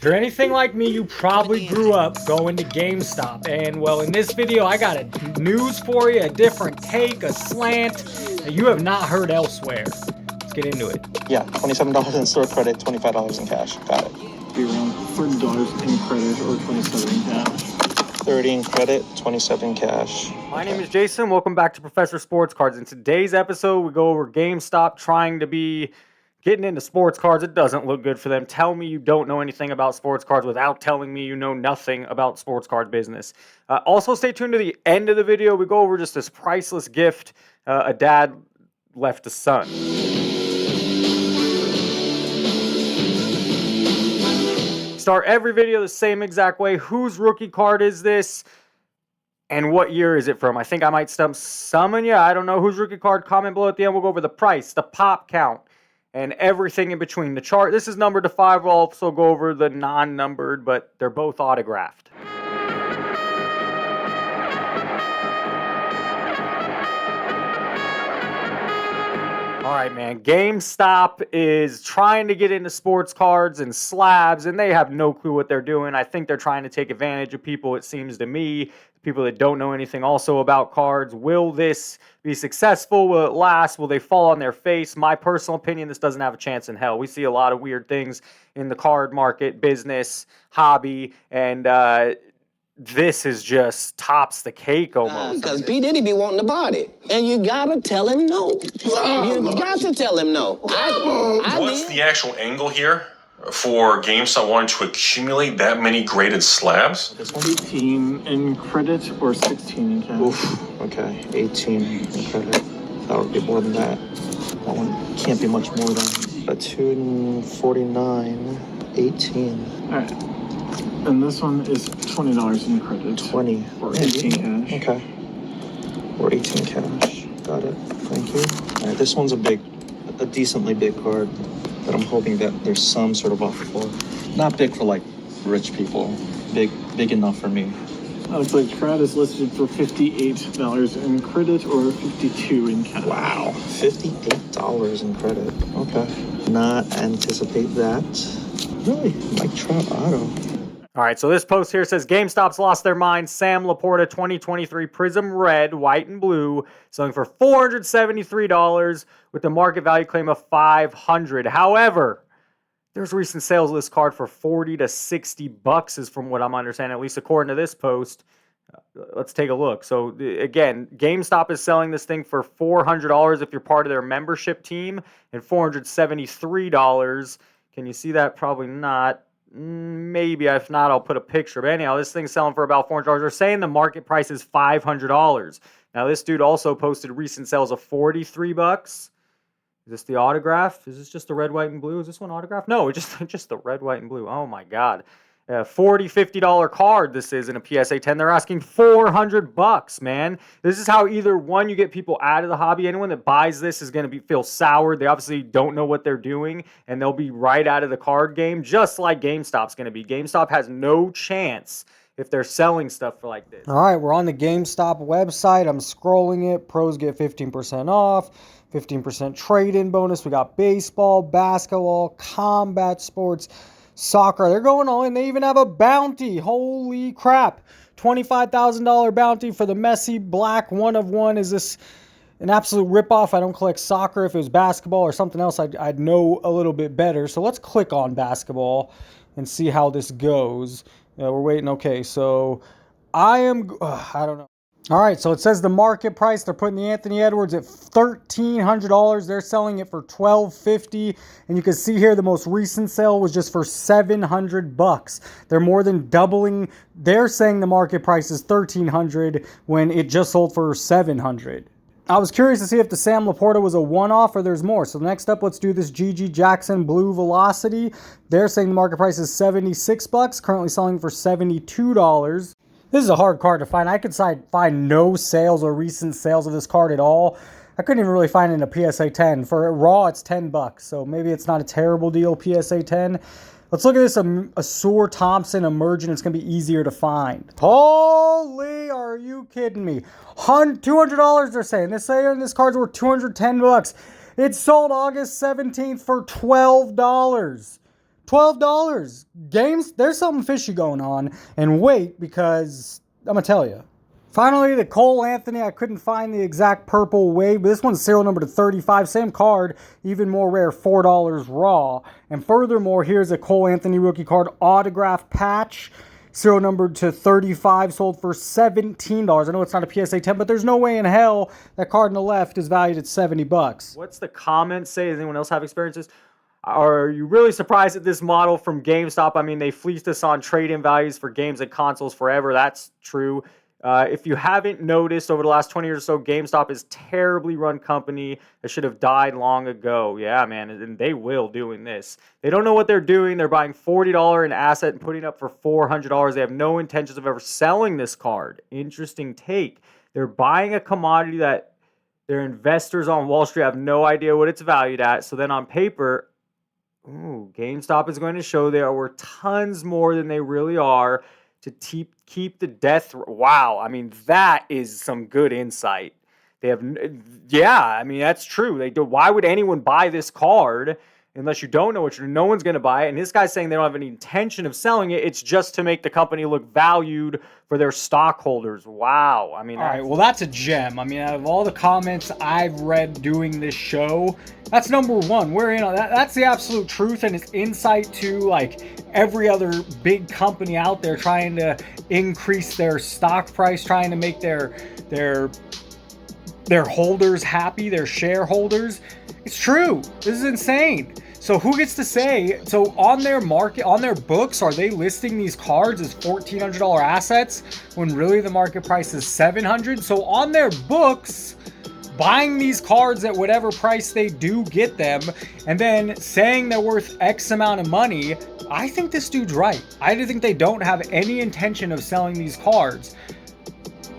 you're anything like me, you probably grew up going to GameStop. And well, in this video, I got a news for you, a different take, a slant that you have not heard elsewhere. Let's get into it. Yeah, $27 in store credit, $25 in cash. Got it. Be around $30 in credit or $27 in cash. 30 in credit, 27 cash. My name is Jason. Welcome back to Professor Sports Cards. In today's episode, we go over GameStop trying to be getting into sports cards. It doesn't look good for them. Tell me you don't know anything about sports cards without telling me you know nothing about sports card business. Also, stay tuned to the end of the video. We go over just this priceless gift a dad left his son. Start every video the same exact way. Whose rookie card is this? And what year is it from? I think I might stump summon you. I don't know whose rookie card. Comment below at the end. We'll go over the price, the pop count, and everything in between. The chart, this is numbered to 5. We'll also go over the non-numbered, but they're both autographed. All right, man. GameStop is trying to get into sports cards and slabs, and they have no clue what they're doing. I think they're trying to take advantage of people, it seems to me, people that don't know anything also about cards. Will this be successful? Will it last? Will they fall on their face? My personal opinion, this doesn't have a chance in hell. We see a lot of weird things in the card market, business, hobby, and this is just tops the cake almost. Because P. Diddy be wanting to party. And you gotta tell him no. You got to tell him no. What's the actual angle here for GameStop wanting to accumulate that many graded slabs? 18 in credit or 16 in cash. Oof, okay, 18 in credit. That would be more than that. That one can't be much more than a 249, 18. All right. And this one is $20 in credit. 20. Or 18 cash. Okay. Or 18 cash. Got it. Thank you. All right, this one's a decently big card that I'm hoping that there's some sort of offer for. Not big for like rich people. Big enough for me. Looks like Trad is listed for $58 in credit or $52 in cash. Wow. $58 in credit. Okay. Not anticipate that. Really? Like Trout Auto. All right, so this post here says GameStop's lost their mind. Sam Laporta 2023 Prism Red, white and blue, selling for $473 with the market value claim of $500. However, there's recent sales of this card for $40 to $60 is from what I'm understanding, at least according to this post. Let's take a look. So again, GameStop is selling this thing for $400 if you're part of their membership team and $473. Can you see that? Probably not. Maybe. If not, I'll put a picture. But anyhow, this thing's selling for about $400. They're saying the market price is $500. Now, this dude also posted recent sales of $43. Is this the autograph? Is this just the red, white, and blue? Is this one autographed? No, it's just the red, white, and blue. Oh, my God. $40, $50 card this is in a PSA 10. They're asking $400, man. This is how either one, you get people out of the hobby. Anyone that buys this is going to feel soured. They obviously don't know what they're doing, and they'll be right out of the card game, just like GameStop's going to be. GameStop has no chance if they're selling stuff for like this. All right, we're on the GameStop website. I'm scrolling it. Pros get 15% off, 15% trade-in bonus. We got baseball, basketball, combat sports, soccer. They're going all in. They even have a bounty. Holy crap. $25,000 bounty for the Messi Black 1/1. Is this an absolute ripoff? I don't collect soccer. If it was basketball or something else, I'd know a little bit better. So let's click on basketball and see how this goes. We're waiting. Okay, so I don't know. All right, so it says the market price. They're putting the Anthony Edwards at $1,300. They're selling it for $1,250. And you can see here the most recent sale was just for $700. They're more than doubling. They're saying the market price is $1,300 when it just sold for $700. I was curious to see if the Sam Laporta was a one-off or there's more. So next up, let's do this GG Jackson Blue Velocity. They're saying the market price is $76, currently selling for $72. This is a hard card to find. I could find no sales or recent sales of this card at all. I couldn't even really find it in a PSA 10. For raw, it's $10, so maybe it's not a terrible deal, PSA 10. Let's look at this Asur Thompson Emergent. It's going to be easier to find. Holy, are you kidding me? $200 they're saying. They're saying this card's worth $210. It sold August 17th for $12. $12. Games, there's something fishy going on. And wait, because I'm going to tell you. Finally, the Cole Anthony. I couldn't find the exact purple wave, but this one's serial number to 35. Same card, even more rare, $4 raw. And furthermore, here's a Cole Anthony rookie card autograph patch. Serial number to 35, sold for $17. I know it's not a PSA 10, but there's no way in hell that card on the left is valued at $70. What's the comment say? Does anyone else have experiences? Are you really surprised at this model from GameStop? I mean, they fleeced us on trade-in values for games and consoles forever. That's true. If you haven't noticed, over the last 20 years or so, GameStop is a terribly run company that should have died long ago. Yeah, man, and they will doing this. They don't know what they're doing. They're buying $40 an asset and putting it up for $400. They have no intentions of ever selling this card. Interesting take. They're buying a commodity that their investors on Wall Street have no idea what it's valued at. So then on paper, GameStop is going to show they are worth tons more than they really are to keep the death. Wow, I mean, that is some good insight. They have, yeah, I mean, that's true. They do. Why would anyone buy this card unless you don't know what you're doing? No one's going to buy it. And this guy's saying they don't have any intention of selling it. It's just to make the company look valued for their stockholders. Wow. I mean, all right, well, that's a gem. I mean, out of all the comments I've read doing this show, that's number one. We're in on that. That's the absolute truth, and it's insight to like every other big company out there trying to increase their stock price, trying to make their holders happy, their shareholders. It's true. This is insane. So who gets to say, so on their market, on their books, are they listing these cards as $1,400 assets when really the market price is $700? So on their books, buying these cards at whatever price they do get them, and then saying they're worth X amount of money, I think this dude's right. I do think they don't have any intention of selling these cards.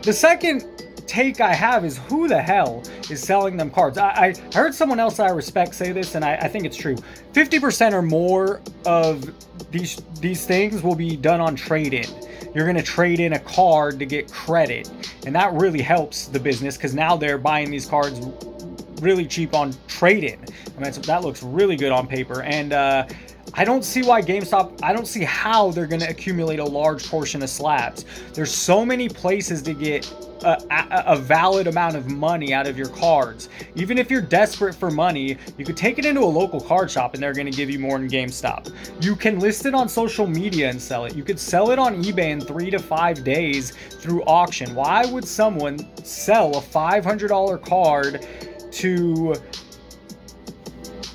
The second take I have is, who the hell is selling them cards? I heard someone else that I respect say this, and I think it's true. 50% or more of these things will be done on trade-in. You're going to trade in a card to get credit, and that really helps the business because now they're buying these cards really cheap on trade-in. I mean, that looks really good on paper, and I don't see why GameStop, I don't see how they're going to accumulate a large portion of slabs. There's so many places to get a valid amount of money out of your cards. Even if you're desperate for money, you could take it into a local card shop and they're going to give you more than GameStop. You can list it on social media and sell it. You could sell it on eBay in 3 to 5 days through auction. Why would someone sell a $500 card to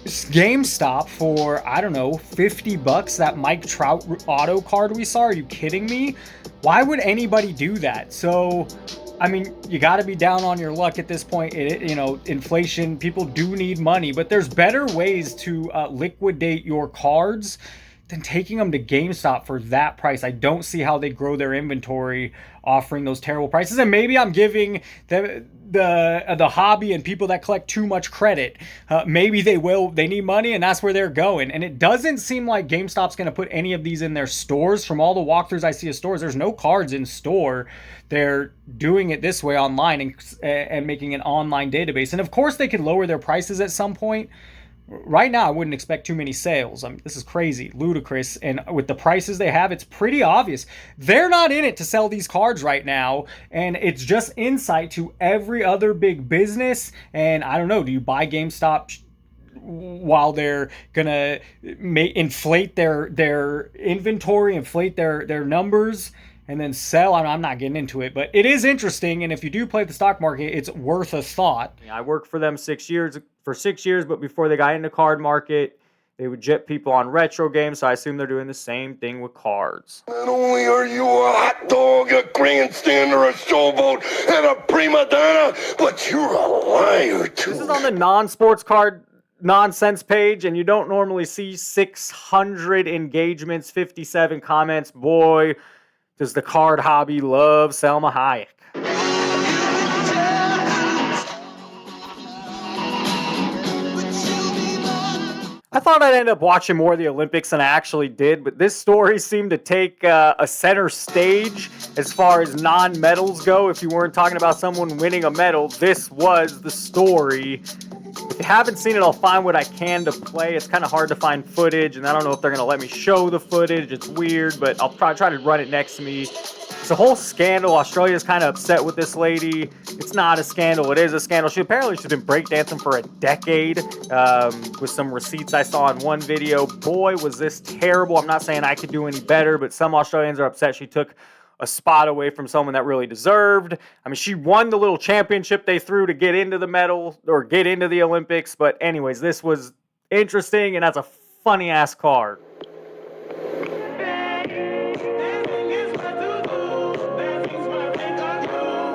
GameStop for, I don't know, $50? That Mike Trout auto card we saw? Are you kidding me? Why would anybody do that? So, I mean, you got to be down on your luck at this point. You know, inflation, people do need money, but there's better ways to liquidate your cards than taking them to GameStop for that price. I don't see how they grow their inventory offering those terrible prices. And maybe I'm giving the hobby and people that collect too much credit. Maybe they need money and that's where they're going. And it doesn't seem like GameStop's going to put any of these in their stores. From all the walkthroughs I see of stores, there's no cards in store. They're doing it this way online and making an online database. And of course they could lower their prices at some point. Right now, I wouldn't expect too many sales. I mean, this is crazy, ludicrous, and with the prices they have, it's pretty obvious. They're not in it to sell these cards right now, and it's just insight to every other big business. And I don't know, do you buy GameStop while they're gonna inflate their inventory, inflate their numbers, and then sell? I'm not getting into it, but it is interesting, and if you do play the stock market, it's worth a thought. I worked for them 6 years, but before they got into card market, they would jet people on retro games, so I assume they're doing the same thing with cards. Not only are you a hot dog, a grandstander, a showboat, and a prima donna, but you're a liar, too. This is on the non-sports card nonsense page, and you don't normally see 600 engagements, 57 comments. Boy, does the card hobby love Selma Hayek. I thought I'd end up watching more of the Olympics than I actually did, but this story seemed to take a center stage as far as non-medals go. If you weren't talking about someone winning a medal, this was the story. If you haven't seen it, I'll find what I can to play. It's kind of hard to find footage, and I don't know if they're going to let me show the footage. It's weird, but I'll try to run it next to me. It's a whole scandal. Australia's kind of upset with this lady. It's not a scandal. It is a scandal. She's been breakdancing for a decade, with some receipts I saw in one video. Boy, was this terrible. I'm not saying I could do any better, but some Australians are upset she took a spot away from someone that really deserved. I mean, she won the little championship they threw to get into the medal or get into the Olympics. But anyways, this was interesting, and that's a funny-ass card.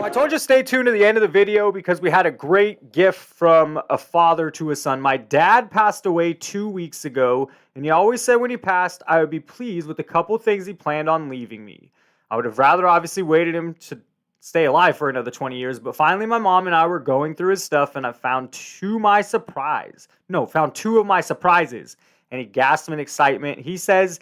I told you stay tuned to the end of the video because we had a great gift from a father to a son. My dad passed away 2 weeks ago, and he always said when he passed, I would be pleased with a couple things he planned on leaving me. I would have rather obviously waited him to stay alive for another 20 years, but finally my mom and I were going through his stuff, and I found two of my surprises. And he gasped in excitement. He says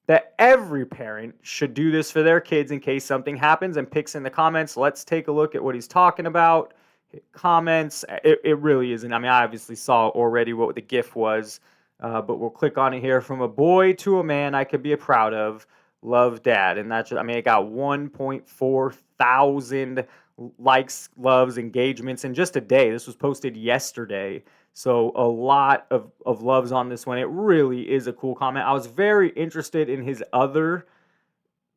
that every parent should do this for their kids in case something happens, and picks in the comments. Let's take a look at what he's talking about. Hit comments. It really isn't. I mean, I obviously saw already what the gift was, but we'll click on it here. From a boy to a man I could be proud of. Love, Dad. And that's, I mean, it got 1.4 thousand likes, loves, engagements in just a day. This was posted yesterday. So a lot of loves on this one. It really is a cool comment. I was very interested in his other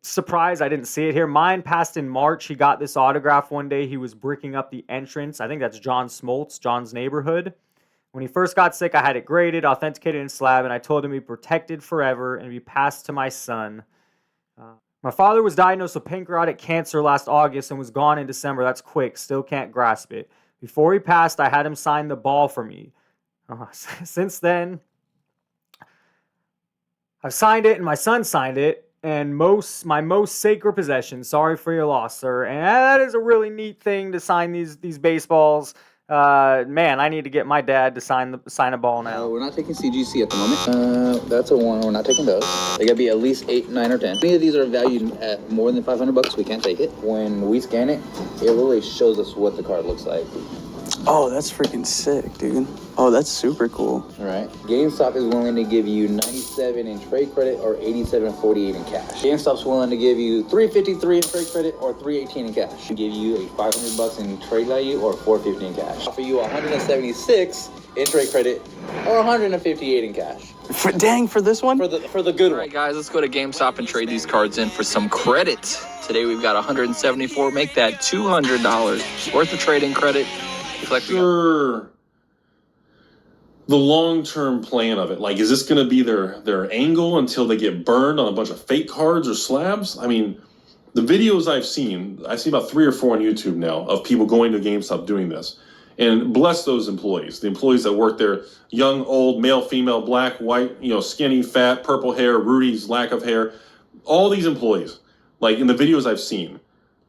surprise. I didn't see it here. Mine passed in March. He got this autograph one day. He was bricking up the entrance. I think that's John Smoltz, John's neighborhood. When he first got sick, I had it graded, authenticated, and slab, and I told him he'd be protected forever and be passed to my son. My father was diagnosed with pancreatic cancer last August and was gone in December. That's quick. Still can't grasp it. Before he passed, I had him sign the ball for me. Since then, I've signed it, and my son signed it, and my most sacred possession. Sorry for your loss, sir. And that is a really neat thing to sign these baseballs. Man, I need to get my dad to sign a ball now. We're not taking CGC at the moment. That's a one. We're not taking those. They gotta be at least 8, 9, or 10. If any of these are valued at more than $500, we can't take it. When we scan it, it really shows us what the card looks like. Oh, that's freaking sick, dude. Oh, that's super cool. All right. GameStop is willing to give you 97 in trade credit or 87.48 in cash. GameStop's willing to give you 353 in trade credit or 318 in cash. Give you a $500 in trade value or 450 in cash. Offer you 176 in trade credit or 158 in cash. For this one? For the good one. All right, guys, let's go to GameStop and trade these cards in for some credit. Today we've got 174. Make that $200 worth of trading credit. Sure. The long-term plan of it, like, is this going to be their angle until they get burned on a bunch of fake cards or slabs? I mean, the videos I've seen about 3 or 4 on YouTube now of people going to GameStop doing this. And bless those employees, the employees that work there, young, old, male, female, black, white, skinny, fat, purple hair, Rudy's lack of hair. All these employees, like in the videos I've seen,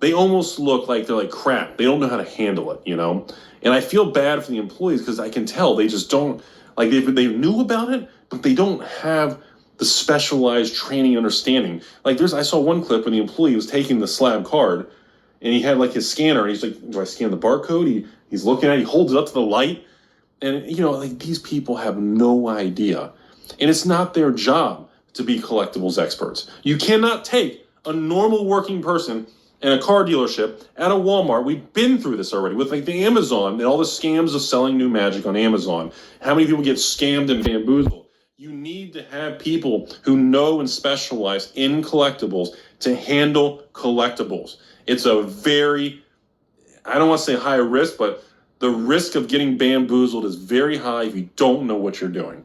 they almost look like they're like crap. They don't know how to handle it, And I feel bad for the employees because I can tell they just don't, like they knew about it, but they don't have the specialized training understanding. Like I saw one clip when the employee was taking the slab card and he had like his scanner and he's like, do I scan the barcode? He's looking at it, he holds it up to the light. And like these people have no idea. And it's not their job to be collectibles experts. You cannot take a normal working person in a car dealership at a Walmart. We've been through this already with like the Amazon and all the scams of selling new magic on Amazon. How many people get scammed and bamboozled? You need to have people who know and specialize in collectibles to handle collectibles. It's a very, I don't want to say high risk, but the risk of getting bamboozled is very high if you don't know what you're doing.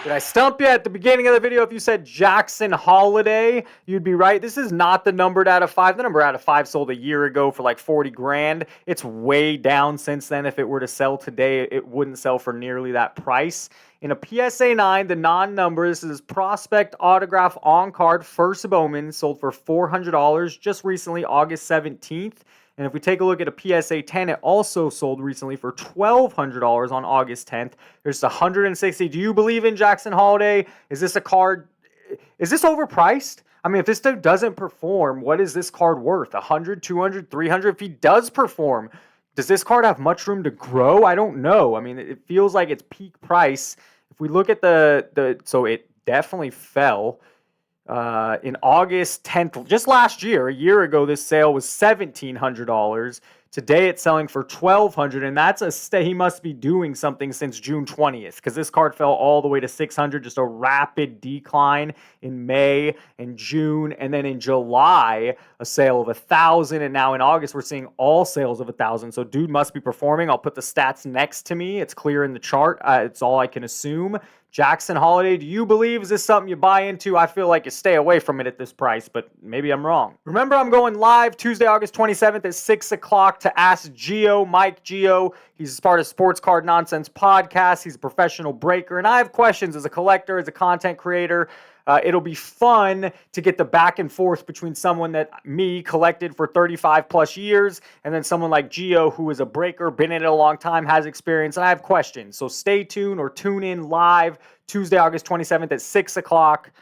Did I stump you at the beginning of the video? If you said Jackson Holiday, you'd be right. This is not the numbered out of 5. The number out of 5 sold a year ago for like 40 grand. It's way down since then. If it were to sell today, it wouldn't sell for nearly that price. In a PSA 9, the non-number, this is Prospect Autograph On Card First Bowman, sold for $400 just recently, August 17th. And if we take a look at a PSA 10, it also sold recently for $1,200 on August 10th. There's 160. Do you believe in Jackson Holiday? Is this a card? Is this overpriced? I mean, if this dude doesn't perform, what is this card worth? 100, 200, 300? If he does perform, does this card have much room to grow? I don't know. I mean, it feels like it's peak price. If we look at so it definitely fell. In August 10th, just last year, a year ago, this sale was $1,700. Today it's selling for $1,200, and that's he must be doing something since June 20th, because this card fell all the way to $600, just a rapid decline in May and June, and then in July, a sale of $1,000, and now in August, we're seeing all sales of $1,000. So dude must be performing. I'll put the stats next to me. It's clear in the chart. It's all I can assume. Jackson Holiday, do you believe, is this something you buy into? I feel like you stay away from it at this price, but maybe I'm wrong. Remember, I'm going live Tuesday, August 27th at 6 o'clock to ask Gio, Mike Gio. He's part of Sports Card Nonsense podcast. He's a professional breaker, and I have questions as a collector, as a content creator. It'll be fun to get the back and forth between someone that me collected for 35 plus years and then someone like Gio, who is a breaker, been in it a long time, has experience, and I have questions. So stay tuned or tune in live Tuesday, August 27th at 6 o'clock.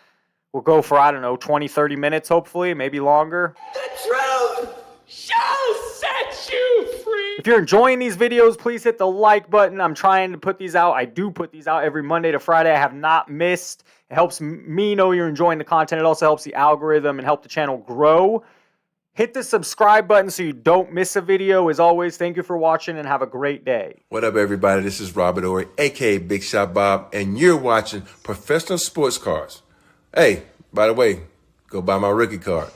We'll go for, 20, 30 minutes, hopefully, maybe longer. The truth shall set you free. If you're enjoying these videos, please hit the like button. I'm trying to put these out. I do put these out every Monday to Friday. I have not missed. It helps me know you're enjoying the content. It also helps the algorithm and help the channel grow. Hit the subscribe button so you don't miss a video. As always, thank you for watching and have a great day. What up, everybody? This is Robert Ory, a.k.a. Big Shot Bob, and you're watching Professional Sports Cards. Hey, by the way, go buy my rookie card.